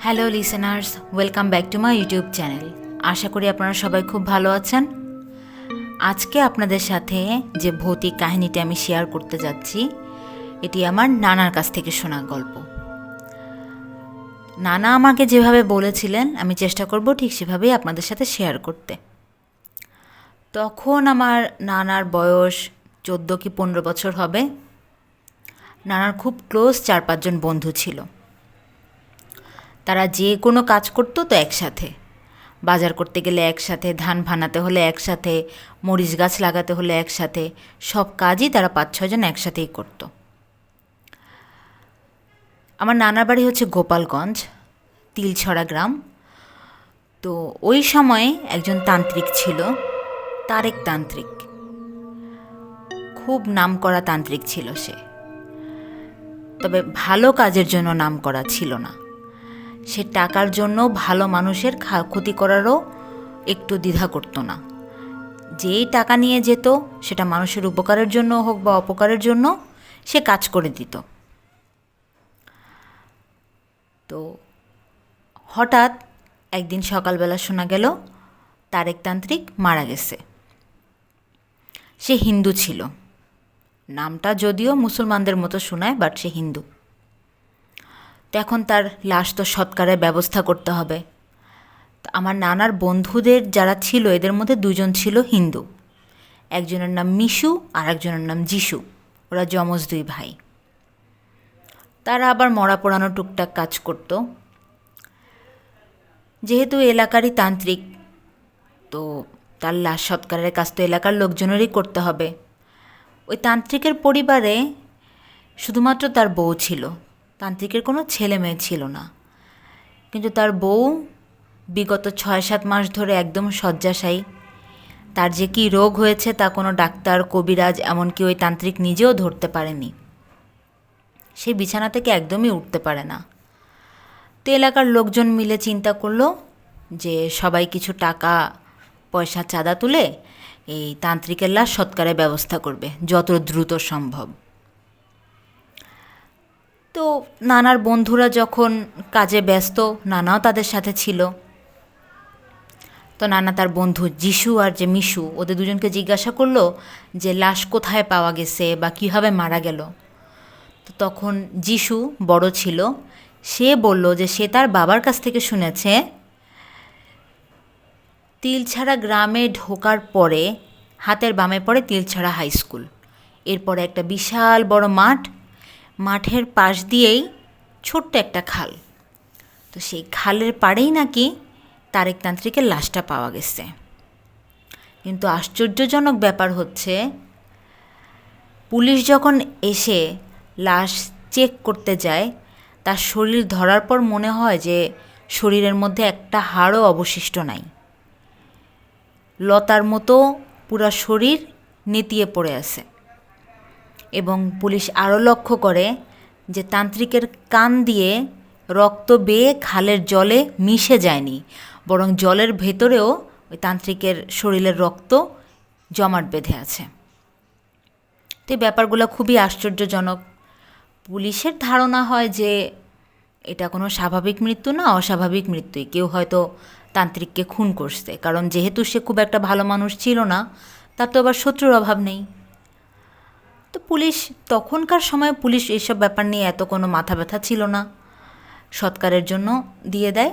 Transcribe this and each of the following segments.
Hello listeners, welcome back to my YouTube channel. আশা করি আপনারা সবাই খুব ভালো আছেন। আজকে আপনাদের সাথে যে ভৌতিক কাহিনীটি আমি শেয়ার করতে যাচ্ছি, এটি আমার নানার কাছ থেকে শোনা গল্প। নানা আমাকে যেভাবে বলেছিলেন আমি চেষ্টা করব ঠিক সেভাবেই আপনাদের সাথে শেয়ার করতে। তখন আমার নানার বয়স 14 কি 15 বছর হবে। নানার খুব ক্লোজ 4-5 জন বন্ধু ছিল। তারা যে কোনো কাজ করতো তো একসাথে, বাজার করতে গেলে একসাথে, ধান ভানাতে হলে একসাথে, মরিচ গাছ লাগাতে হলে একসাথে, সব কাজই তারা 5-6 জন একসাথেই করতো। আমার নানার বাড়ি হচ্ছে গোপালগঞ্জ, তিলছড়া গ্রাম। তো ওই সময়ে একজন তান্ত্রিক ছিল, তারেক তান্ত্রিক। খুব নামকরা তান্ত্রিক ছিল সে, তবে ভালো কাজের জন্য নামকরা ছিল না। সে টাকার জন্য ভালো মানুষের ক্ষতি করারও একটু দ্বিধা করতো না। যেই টাকা নিয়ে যেত সেটা মানুষের উপকারের জন্য হোক বা অপকারের জন্য সে কাজ করে দিত। তো হঠাৎ একদিন সকালবেলা শোনা গেল তারেক তান্ত্রিক মারা গেছে। সে হিন্দু ছিল, নামটা যদিও মুসলমানদের মতো শোনায়, বাট সে হিন্দু। তো এখন তার লাশ তো সৎকারের ব্যবস্থা করতে হবে। আমার নানার বন্ধুদের যারা ছিল এদের মধ্যে 2 জন ছিল হিন্দু। একজনের নাম মিশু আর একজনের নাম যিশু। ওরা যমজ 2 ভাই। তারা আবার মরা পোড়ানো টুকটাক কাজ করত। যেহেতু এলাকারই তান্ত্রিক, তো তার লাশ সৎকারের কাজ তো এলাকার লোকজনেরই করতে হবে। ওই তান্ত্রিকের পরিবারে শুধুমাত্র তার বউ ছিল, তান্ত্রিকের কোনো ছেলে মেয়ে ছিল না। কিন্তু তার বউ বিগত 6-7 মাস ধরে একদম শয্যাশায়ী। তার যে কী রোগ হয়েছে তা কোনো ডাক্তার, কবিরাজ, এমনকি ওই তান্ত্রিক নিজেও ধরতে পারেনি। সে বিছানা থেকে একদমই উঠতে পারে না। তো এলাকার লোকজন মিলে চিন্তা করলো যে সবাই কিছু টাকা পয়সা চাঁদা তুলে এই তান্ত্রিকের লাশ সৎকারের ব্যবস্থা করবে যত দ্রুত সম্ভব। তো নানার বন্ধুরা যখন কাজে ব্যস্ত, নানাও তাদের সাথে ছিল। তো নানা তার বন্ধু যিশু আর যে মিশু, ওদের 2 জনকে জিজ্ঞাসা করলো যে লাশ কোথায় পাওয়া গেছে বা কীভাবে মারা গেল। তো তখন যিশু বড় ছিল, সে বলল যে সে তার বাবার কাছ থেকে শুনেছে তিলছড়া গ্রামে ঢোকার পরে হাতের বামে পড়ে তিলছড়া হাই স্কুল। এরপরে একটা বিশাল বড় মাঠ, মাঠের পাশ দিয়েই ছোট্ট একটা খাল। তো সেই খালের পাড়েই নাকি তারেক তান্ত্রিকের লাশটা পাওয়া গেছে। কিন্তু আশ্চর্যজনক ব্যাপার হচ্ছে, পুলিশ যখন এসে লাশ চেক করতে যায়, তার শরীর ধরার পর মনে হয় যে শরীরের মধ্যে একটা হাড়ও অবশিষ্ট নাই। লতার মতো পুরা শরীর নেতিয়ে পড়ে আছে। এবং পুলিশ আরও লক্ষ্য করে যে তান্ত্রিকের কান দিয়ে রক্ত বেয়ে খালের জলে মিশে যায়নি, বরং জলের ভেতরেও ওই তান্ত্রিকের শরীরের রক্ত জমাট বেঁধে আছে। তো এই ব্যাপারগুলো খুবই আশ্চর্যজনক। পুলিশের ধারণা হয় যে এটা কোনো স্বাভাবিক মৃত্যু না, অস্বাভাবিক মৃত্যুই। কেউ হয়তো তান্ত্রিককে খুন করছে, কারণ যেহেতু সে খুব একটা ভালো মানুষ ছিল না, তার তো আবার শত্রুর অভাব নেই। তো পুলিশ, তখনকার সময় পুলিশ এইসব ব্যাপার নিয়ে এত কোনো মাথা ব্যথা ছিল না। সৎকারের জন্য দিয়ে দেয়,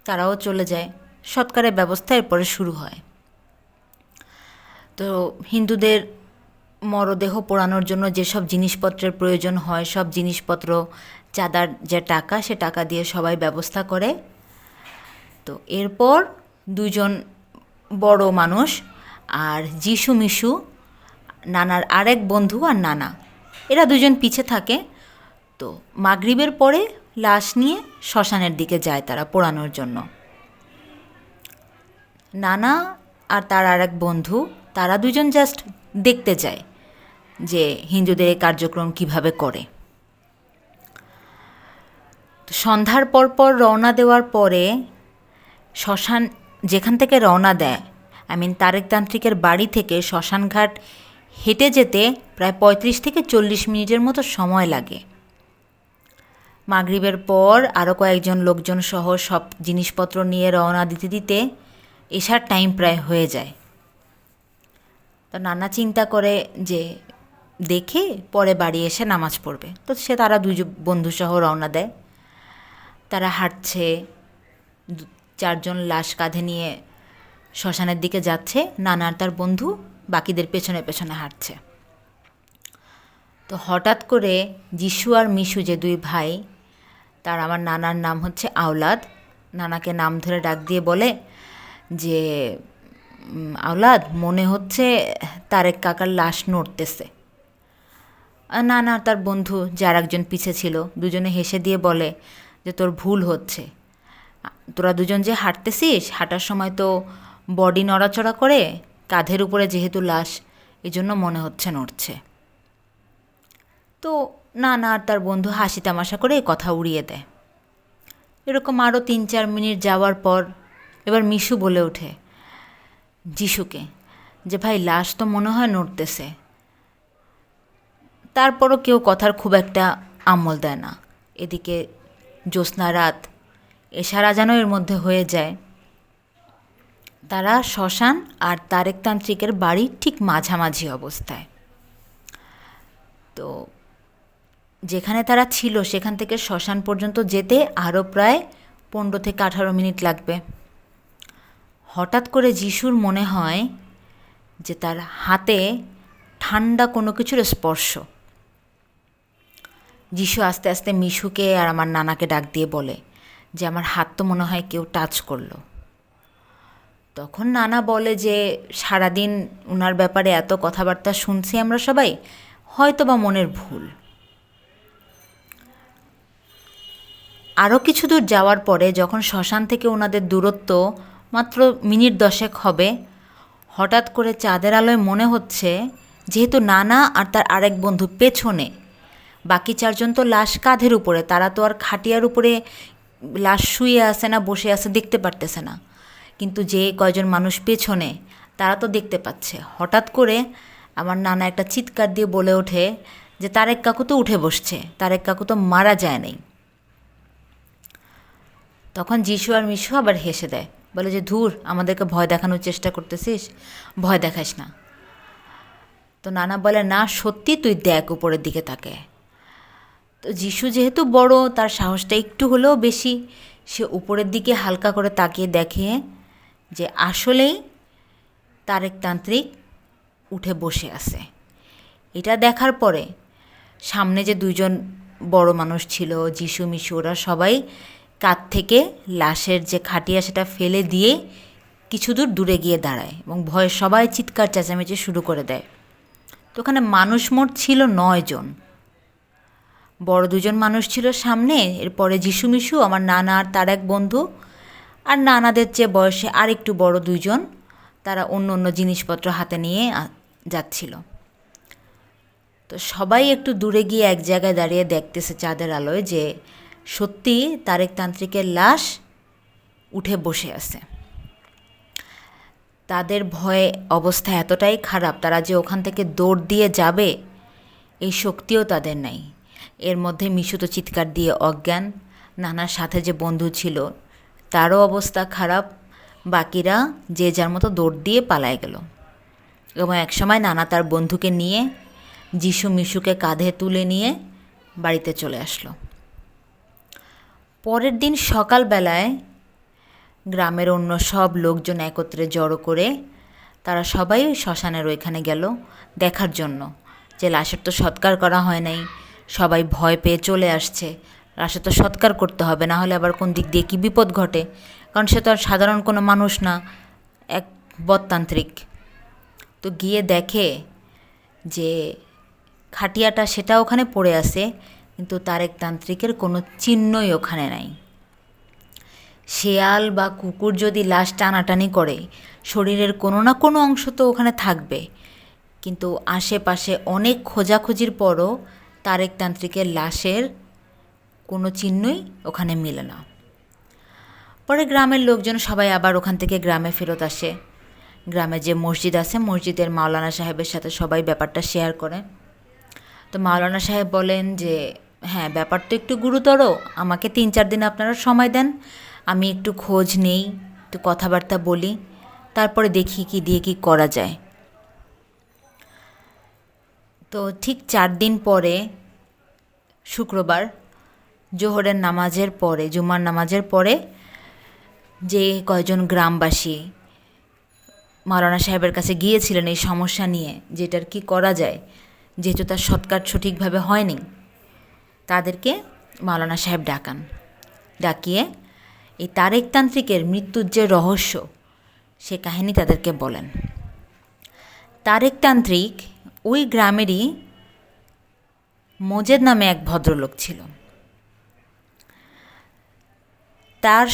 তারাও চলে যায়। সৎকারের ব্যবস্থা এরপরে শুরু হয়। তো হিন্দুদের মরদেহ পোড়ানোর জন্য যেসব জিনিসপত্রের প্রয়োজন হয়, সব জিনিসপত্র, চাঁদার যে টাকা, সে টাকা দিয়ে সবাই ব্যবস্থা করে। তো এরপর 2 জন বড় মানুষ আর যিশু মিশু, নানার আরেক বন্ধু আর নানা, এরা 2 জন পিছে থাকে। তো মাগরিবের পরে লাশ নিয়ে শ্মশানের দিকে যায় তারা পোড়ানোর জন্য। নানা আর তার আরেক বন্ধু, তারা 2 জন জাস্ট দেখতে যায় যে হিন্দুদের এই কার্যক্রম কিভাবে করে। তো সন্ধ্যার পর রওনা দেওয়ার পরে শ্মশান যেখান থেকে রওনা দেয়, তারেক তান্ত্রিকের বাড়ি থেকে শ্মশানঘাট হেঁটে যেতে প্রায় 35 থেকে 40 মিনিটের মতো সময় লাগে। মাগরিবের পর আরও কয়েকজন লোকজন সহ সব জিনিসপত্র নিয়ে রওনা দিতে দিতে এশার টাইম প্রায় হয়ে যায়। তো নানা চিন্তা করে যে দেখে পরে বাড়ি এসে নামাজ পড়বে। তো তারা দুই বন্ধুসহ রওনা দেয়। তারা হাঁটছে, চারজন লাশ কাঁধে নিয়ে শ্মশানের দিকে যাচ্ছে। নানা আর তার বন্ধু বাকিদের পেছনে পেছনে হাঁটছে। তো হঠাৎ করে যিশু আর মিশু যে দুই ভাই, তার আমার নানার নাম হচ্ছে আওলাদ, নানাকে নাম ধরে ডাক দিয়ে বলে যে আওলাদ, মনে হচ্ছে তারেক কাকার লাশ নড়তেছে। নানা আর তার বন্ধু যার একজন পিছে ছিল দুজনে হেসে দিয়ে বলে যে তোর ভুল হচ্ছে, তোরা দুজন যে হাঁটতেছিস, হাঁটার সময় তো বডি নড়াচড়া করে, কাঁধের উপরে যেহেতু লাশ এই জন্য মনে হচ্ছে নড়ছে। তো নানা আর তার বন্ধু হাসি তামাশা করে কথা উড়িয়ে দেয়। এরকম আরও 3-4 মিনিট যাওয়ার পর এবার মিশু বলে ওঠে যিশুকে যে ভাই, লাশ তো মনে হয় নড়তেছে। তারপরও কেউ কথার খুব একটা আমল দেয় না। এদিকে জ্যোৎস্না রাত, এশার আজানও এর মধ্যে হয়ে যায়। তারা শ্মশান আর তারেকতান্ত্রিকের বাড়ির ঠিক মাঝামাঝি অবস্থায়। তো যেখানে তারা ছিল সেখান থেকে শ্মশান পর্যন্ত যেতে আরও প্রায় 15 থেকে 18 মিনিট লাগবে। হঠাৎ করে যিশুর মনে হয় যে তার হাতে ঠান্ডা কোনো কিছুর স্পর্শ। যিশু আস্তে আস্তে মিশুকে আর আমার নানাকে ডাক দিয়ে বলে যে আমার হাত তো মনে হয় কেউ টাচ করলো। তখন নানা বলে যে সারাদিন ওনার ব্যাপারে এত কথাবার্তা শুনছি আমরা সবাই, হয়তো বা মনের ভুল। আরও কিছু দূর যাওয়ার পরে যখন শ্মশান থেকে ওনাদের দূরত্ব মাত্র মিনিট 10 হবে, হঠাৎ করে চাঁদের আলোয় মনে হচ্ছে যেহেতু নানা আর তার আরেক বন্ধু পেছনে, বাকি চারজন তো লাশ কাঁধের উপরে, তারা তো আর খাটিয়ার উপরে লাশ শুয়ে আছে না বসে আছে দেখতে পারতেছে না, কিন্তু যে কয়জন মানুষ পেছনে তারা তো দেখতে পাচ্ছে। হঠাৎ করে আমার নানা একটা চিৎকার দিয়ে বলে ওঠে যে তারেক কাকু তো উঠে বসছে, তারেক কাকু তো মারা যায় নাই। তখন যিশু আর মিশু আবার হেসে দেয়, বলে যে ধুর, আমাদেরকে ভয় দেখানোর চেষ্টা করতেছিস, ভয় দেখাস না। তো নানা বলে না, সত্যি তুই দেখ উপরের দিকে তাকে। তো যিশু যেহেতু বড়, তার সাহসটা একটু হলেও বেশি, সে উপরের দিকে হালকা করে তাকিয়ে দেখে যে আসলেই তারেকতান্ত্রিক উঠে বসে আছে। এটা দেখার পরে সামনে যে দুইজন বড় মানুষ ছিল, যিশু মিশু, ওরা সবাই কাঁধ থেকে লাশের যে খাটিয়া সেটা ফেলে দিয়ে কিছু দূর দূরে গিয়ে দাঁড়ায় এবং ভয়ে সবাই চিৎকার চেঁচামেচি শুরু করে দেয়। তো ওখানে মানুষ মোট ছিল 9 জন। বড় দুজন মানুষ ছিল সামনে, এরপরে যিশু মিশু, আমার নানা আর তার এক বন্ধু, আর নানাদের চেয়ে বয়সে আর একটু বড় দুইজন, তারা অন্য অন্য জিনিসপত্র হাতে নিয়ে যাচ্ছিল। তো সবাই একটু দূরে গিয়ে এক জায়গায় দাঁড়িয়ে দেখতেছে চাঁদের আলোয় যে সত্যি তারেকতান্ত্রিকের লাশ উঠে বসে আছে। তাদের ভয়ে অবস্থা এতটাই খারাপ, তারা যে ওখান থেকে দৌড় দিয়ে যাবে এই শক্তিও তাদের নাই। এর মধ্যে মিশু তো চিৎকার দিয়ে অজ্ঞান, নানার সাথে যে বন্ধু ছিল তারও অবস্থা খারাপ, বাকিরা যে যার মতো দৌড় দিয়ে পালায় গেল। এবং একসময় নানা তার বন্ধুকে নিয়ে যিশু মিশুকে কাঁধে তুলে নিয়ে বাড়িতে চলে আসলো। পরের দিন সকালবেলায় গ্রামের অন্য সব লোকজন একত্রে জড়ো করে তারা সবাই ওই শ্মশানের ওইখানে গেল দেখার জন্য যে লাশের তো সৎকার করা হয় নাই। সবাই ভয় পেয়ে চলে আসছে, লাশে তো সৎকার করতে হবে, না হলে আবার কোন দিক দিয়ে কী বিপদ ঘটে, কারণ সে তো আর সাধারণ কোনো মানুষ না, এক বদতান্ত্রিক। তো গিয়ে দেখে যে খাটিয়াটা সেটা ওখানে পড়ে আছে, কিন্তু তারেকতান্ত্রিকের কোনো চিহ্নই ওখানে নাই। শেয়াল বা কুকুর যদি লাশ টানাটানি করে শরীরের কোনো না কোনো অংশ তো ওখানে থাকবে, কিন্তু আশেপাশে অনেক খোঁজাখুঁজির পরও তারেকতান্ত্রিকের লাশের কোনো চিহ্নই ওখানে মেলে না। পরে গ্রামের লোকজন সবাই আবার ওখান থেকে গ্রামে ফেরত আসে। গ্রামে যে মসজিদ আছে, মসজিদের মাওলানা সাহেবের সাথে সবাই ব্যাপারটা শেয়ার করে। তো মাওলানা সাহেব বলেন যে হ্যাঁ, ব্যাপার তো একটু গুরুতর, আমাকে 3-4 দিন আপনারা সময় দেন, আমি একটু খোঁজ নেই, একটু কথাবার্তা বলি, তারপরে দেখি কি দিয়ে কি করা যায়। তো ঠিক 4 দিন পরে শুক্রবার জোহরের নামাজের পরে, জুমার নামাজের পরে, যে কয়জন গ্রামবাসী মাওলানা সাহেবের কাছে গিয়েছিলেন এই সমস্যা নিয়ে, যেটার কি করা যায়, যেহেতু তার সৎকার সঠিকভাবে হয়নি, তাদেরকে মাওলানা সাহেব ডাকিয়ে এই তারেকতান্ত্রিকের মৃত্যুর যে রহস্য, সে কাহিনী তাদেরকে বলেন। তারেকতান্ত্রিক ওই গ্রামেরই মোজেদ নামে এক ভদ্রলোক ছিল। তার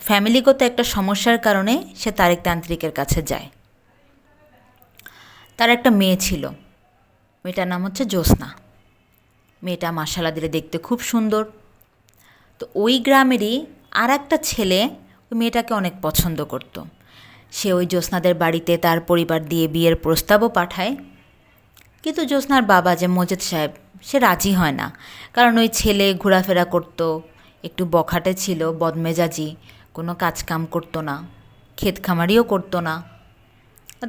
ফ্যামিলিগত একটা সমস্যার কারণে সে তারেকতান্ত্রিকের কাছে যায়। তার একটা মেয়ে ছিল, মেয়েটার নাম হচ্ছে জ্যোৎস্না। মেয়েটা মাশাআল্লাহ দিলে দেখতে খুব সুন্দর। তো ওই গ্রামেরই আর একটা ছেলে ওই মেয়েটাকে অনেক পছন্দ করত। সে ওই জ্যোৎস্নাদের বাড়িতে তার পরিবার দিয়ে বিয়ের প্রস্তাবও পাঠায়, কিন্তু জ্যোৎস্নার বাবা যে মোজেদ সাহেব, সে রাজি হয় না। কারণ ওই ছেলে ঘোরাফেরা করত, একটু বখাটে ছিল, বদমেজাজি, কোনো কাজকাম করতো না, ক্ষেত খামারিও করতো না।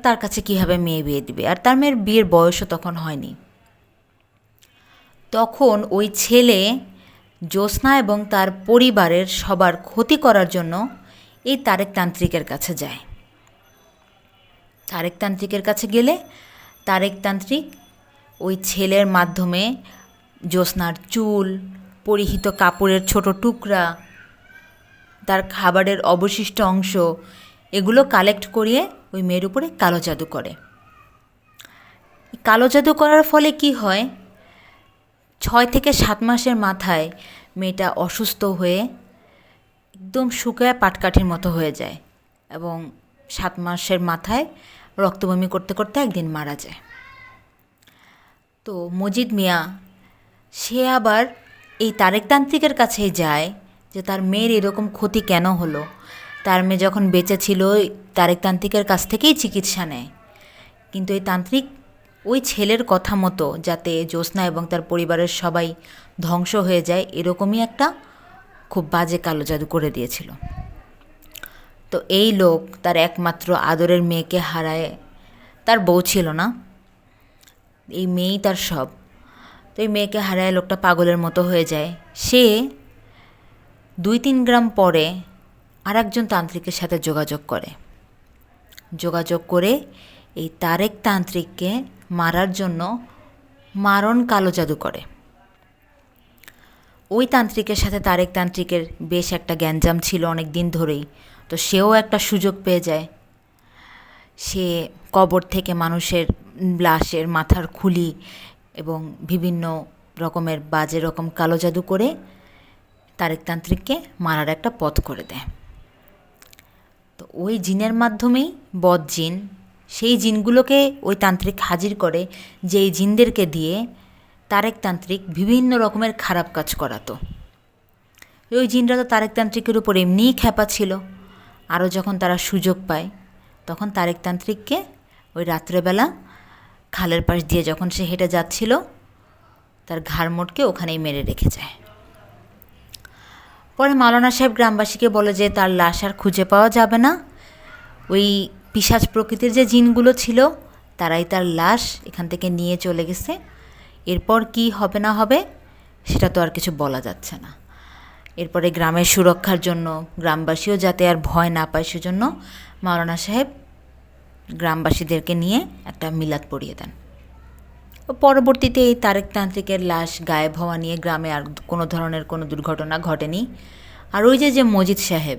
তার কাছে কীভাবে মেয়ে বিয়ে দিবে, আর তার মেয়ের বিয়ের বয়সও তখন হয়নি। তখন ওই ছেলে জ্যোৎস্না এবং তার পরিবারের সবার ক্ষতি করার জন্য এই তারেকতান্ত্রিকের কাছে যায়। তারেকতান্ত্রিকের কাছে গেলে তারেকতান্ত্রিক ওই ছেলের মাধ্যমে জ্যোৎস্নার চুল, পরিহিত কাপড়ের ছোট টুকরা, তার খাবারের অবশিষ্ট অংশ, এগুলো কালেক্ট করিয়ে ওই মেয়ের উপরে কালো জাদু করে। কালো জাদু করার ফলে কি হয়, 6 থেকে 7 মাসের মাথায় মেয়েটা অসুস্থ হয়ে একদম শুকায় পাটকাঠির মতো হয়ে যায় এবং 7 মাসের মাথায় রক্তবমি করতে করতে একদিন মারা যায়। তো মজিদ মিয়া সে আবার এই তারেকতান্ত্রিকের কাছেই যায় যে তার মেয়ের এরকম ক্ষতি কেন হলো। তার মেয়ে যখন বেঁচে ছিল তারেকতান্ত্রিকের কাছ থেকেই চিকিৎসা নেয়, কিন্তু এই তান্ত্রিক ওই ছেলের কথা মতো যাতে জ্যোৎস্না এবং তার পরিবারের সবাই ধ্বংস হয়ে যায় এরকমই একটা খুব বাজে কালো জাদু করে দিয়েছিল। তো এই লোক তার একমাত্র আদরের মেয়েকে হারায়, তার বউ ছিল না, এই মেয়েই তার সব। তো এই মেয়েকে হারায় লোকটা পাগলের মতো হয়ে যায়। সে 2-3 গ্রাম পরে আর একজন তান্ত্রিকের সাথে যোগাযোগ করে এই তারেকতান্ত্রিককে মারার জন্য মারণ কালো জাদু করে। ওই তান্ত্রিকের সাথে তারেকতান্ত্রিকের বেশ একটা গ্যাঞ্জাম ছিল অনেক দিন ধরেই। তো সেও একটা সুযোগ পেয়ে যায়। সে কবর থেকে মানুষের লাশের মাথার খুলি এবং বিভিন্ন রকমের বাজে রকম কালো জাদু করে তারেকতান্ত্রিককে মারার একটা পথ করে দেয়। তো ওই জিনের মাধ্যমেই বদ জিন, সেই জিনগুলোকে ওই তান্ত্রিক হাজির করে, যেই জিনদেরকে দিয়ে তারেকতান্ত্রিক বিভিন্ন রকমের খারাপ কাজ করাতো। ওই জিনরা তো তারেকতান্ত্রিকের উপর এমনিই খ্যাপা ছিল, আরও যখন তারা সুযোগ পায় তখন তারেকতান্ত্রিককে ওই রাত্রেবেলা খালের পাশ দিয়ে যখন সে হেঁটে যাচ্ছিল তার ঘাড় মোটকে ওখানেই মেরে রেখে যায়। পরে মাওলানা সাহেব গ্রামবাসীকে বলে যে তার লাশ আর খুঁজে পাওয়া যাবে না, ওই পিশাচ প্রকৃতির যে জিনগুলো ছিল তারাই তার লাশ এখান থেকে নিয়ে চলে গেছে। এরপর কি হবে না হবে সেটা তো আর কিছু বলা যাচ্ছে না। এরপরে গ্রামের সুরক্ষার জন্য, গ্রামবাসীও যাতে আর ভয় না পায় সেজন্য মাওলানা সাহেব গ্রামবাসীদেরকে নিয়ে একটা মিলাদ পড়িয়ে দেন। পরবর্তীতে এই তারেকতান্ত্রিকের লাশ গায়েব হওয়া নিয়ে গ্রামে আর কোনো ধরনের কোনো দুর্ঘটনা ঘটেনি। আর ওই যে মজিদ সাহেব,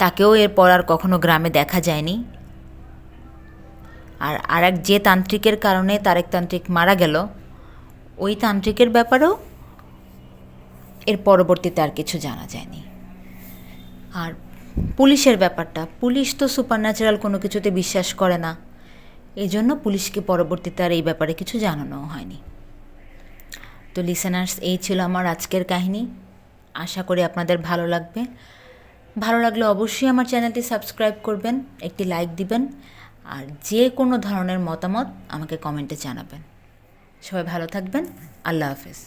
তাকেও এরপর আর কখনো গ্রামে দেখা যায়নি। আর আরেক যে তান্ত্রিকের কারণে তারেকতান্ত্রিক মারা গেল, ওই তান্ত্রিকের ব্যাপারেও এর পরবর্তীতে আর কিছু জানা যায়নি। আর পুলিশের ব্যাপারটা, পুলিশ তো সুপারন্যাচারাল কোনো কিছুতে বিশ্বাস করে না, এই জন্য পুলিশকে পরবর্তীতে আর এই ব্যাপারে কিছু জানানো হয়নি। তো লিসেনার্স, এই ছিল আমার আজকের কাহিনী। আশা করি আপনাদের ভালো লাগবে। ভালো লাগলে অবশ্যই আমার চ্যানেলটি সাবস্ক্রাইব করবেন, একটি লাইক দিবেন, আর যে কোনো ধরনের মতামত আমাকে কমেন্টে জানাবেন। সবাই ভালো থাকবেন। আল্লাহ হাফেজ।